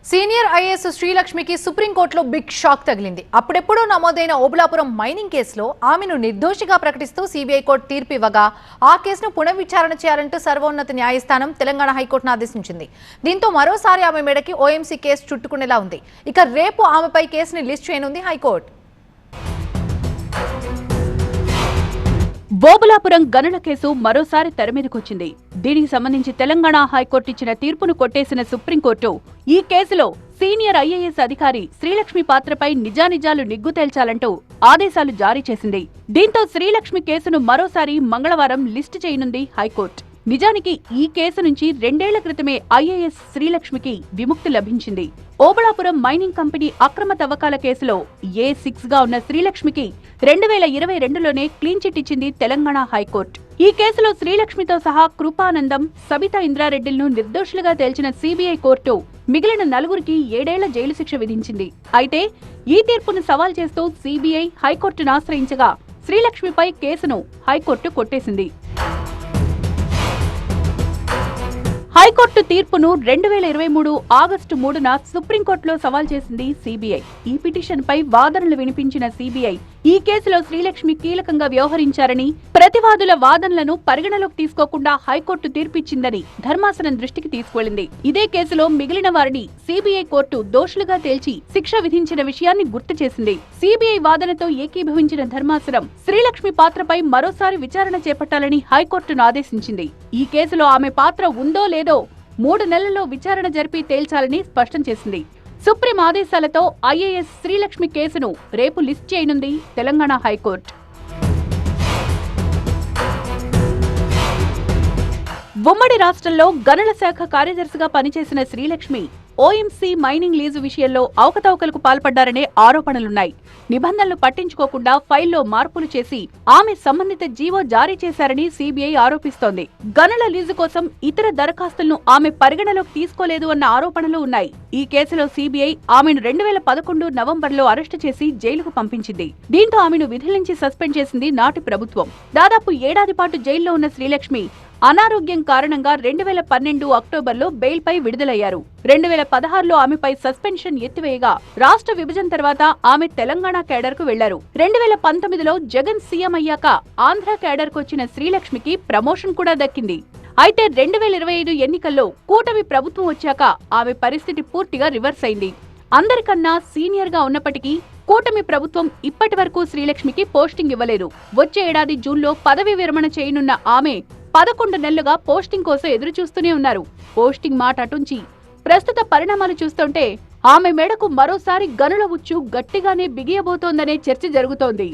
Senior IAS శ్రీలక్ష్మికి సుప్రీంకోర్టులో big shock తగిలింది. అప్పుడెప్పుడో నమోదైన ఓబులాపురం మైనింగ్ కేసులో ఆమెను నిర్దోషిగా ప్రకటిస్తూ సిబిఐ కోర్టు తీర్పు ఇవ్వగా ఆ కేసును పునర్విచారణ చేయాలంటూ సర్వోన్నత న్యాయస్థానం తెలంగాణ హైకోర్టును ఆదేశించింది. దీంతో మరోసారి ఆమె మెడకి ఓఎంసీ కేసు చుట్టుకునేలా ఉంది. ఇక రేపు ఆమెపై కేసుని లిస్ట్ చేయనుంది హైకోర్టు. ఓబులాపురం గనుల కేసు మరోసారి తెరమీదకొచ్చింది. దీనికి సంబంధించి తెలంగాణ హైకోర్టు ఇచ్చిన తీర్పును కొట్టేసిన సుప్రీంకోర్టు ఈ కేసులో సీనియర్ ఐఏఎస్ అధికారి శ్రీలక్ష్మి పాత్రపై నిజానిజాలు నిగ్గు తేల్చాలంటూ ఆదేశాలు జారీ చేసింది. దీంతో శ్రీలక్ష్మి కేసును మరోసారి మంగళవారం లిస్టు చేయనుంది హైకోర్టు. నిజానికి ఈ కేసు నుంచి 2 ఏళ్ల క్రితమే ఐఏఎస్ శ్రీలక్ష్మికి విముక్తి లభించింది. ఓబులాపురం మైనింగ్ కంపెనీ అక్రమ తవ్వకాల కేసులో A6 గా ఉన్న శ్రీలక్ష్మికి 2022లోనే క్లీన్ చిట్ ఇచ్చింది తెలంగాణ హైకోర్టు. ఈ కేసులో శ్రీలక్ష్మితో సహా కృపానందం, సబితా ఇంద్రారెడ్డిలను నిర్దోషులుగా తేల్చిన సిబిఐ కోర్టు మిగిలిన 4కి 7 ఏళ్ల జైలు శిక్ష విధించింది. అయితే ఈ తీర్పును సవాల్ చేస్తూ సిబిఐ హైకోర్టును ఆశ్రయించగా శ్రీలక్ష్మిపై కేసును హైకోర్టు కొట్టేసింది. హైకోర్టు తీర్పును 2023 ఆగస్టు 3న సుప్రీంకోర్టులో సవాల్ చేసింది సిబిఐ. ఈ పిటిషన్పై వాదనలు వినిపించిన సిబిఐ ఈ కేసులో శ్రీలక్ష్మి కీలకంగా వ్యవహరించారని, ప్రతివాదుల వాదనలను పరిగణలోకి తీసుకోకుండా హైకోర్టు తీర్పిచ్చిందని ధర్మాసనం దృష్టికి తీసుకువెళ్లింది. ఇదే కేసులో మిగిలిన వారిని సిబిఐ కోర్టు దోషులుగా తేల్చి శిక్ష విధించిన విషయాన్ని గుర్తు చేసింది. సిబిఐ వాదనతో ఏకీభవించిన ధర్మాసనం శ్రీలక్ష్మి పాత్రపై మరోసారి విచారణ చేపట్టాలని హైకోర్టును ఆదేశించింది. ఈ కేసులో ఆమె పాత్ర ఉందో లేదో 3 నెలల్లో విచారణ జరిపి తేల్చాలని స్పష్టం చేసింది. సుప్రీం ఆదేశాలతో ఐఏఎస్ శ్రీలక్ష్మి కేసును రేపు లిస్ట్ చేయనుంది తెలంగాణ హైకోర్టు. ఉమ్మడి రాష్ట్రంలో గనుల శాఖ కార్యదర్శిగా పనిచేసిన శ్రీలక్ష్మి ఓఎంసీ మైనింగ్ లీజు విషయంలో అవకతవకలకు పాల్పడ్డారనే ఆరోపణలున్నాయి. నిబంధనలు పట్టించుకోకుండా ఫైల్లో మార్పులు చేసి ఆమె సంబంధిత జీవో జారీ చేశారని సిబిఐ ఆరోపిస్తోంది. గనుల లీజు కోసం ఇతర దరఖాస్తులను ఆమె పరిగణలోకి తీసుకోలేదు అన్న ఆరోపణలు ఉన్నాయి. ఈ కేసులో సిబిఐ ఆమెను 2011 నవంబర్లో అరెస్టు చేసి జైలుకు పంపించింది. దీంతో ఆమెను విధుల నుంచి సస్పెండ్ చేసింది నాటి ప్రభుత్వం. దాదాపు ఏడాది పాటు జైల్లో ఉన్న శ్రీలక్ష్మి అనారోగ్యం కారణంగా 2012 అక్టోబర్లో బెయిల్పై విడుదలయ్యారు. 2016లో ఆమెపై సస్పెన్షన్ ఎత్తివేయగా రాష్ట్ర విభజన తర్వాత ఆమె తెలంగాణ కేడర్కు వెళ్లారు. 2019లో జగన్ సీఎం అయ్యాక ఆంధ్ర కేడర్కు వచ్చిన శ్రీలక్ష్మికి ప్రమోషన్ కూడా దక్కింది. అయితే 2025 ఎన్నికల్లో కూటమి ప్రభుత్వం వచ్చాక ఆమె పరిస్థితి పూర్తిగా రివర్స్ అయింది. అందరికన్నా సీనియర్ గా ఉన్నప్పటికీ కూటమి ప్రభుత్వం ఇప్పటి వరకు శ్రీలక్ష్మికి పోస్టింగ్ ఇవ్వలేదు. వచ్చే ఏడాది జూన్లో పదవి విరమణ చేయనున్న ఆమె 11 నెలలుగా పోస్టింగ్ కోసం ఎదురుచూస్తూనే ఉన్నారు. పోస్టింగ్ మాట అటుంచి ప్రస్తుత పరిణామాలు చూస్తుంటే ఆమె మెడకు మరోసారి గనుల ఉచ్చు గట్టిగానే బిగియబోతోందనే చర్చ జరుగుతోంది.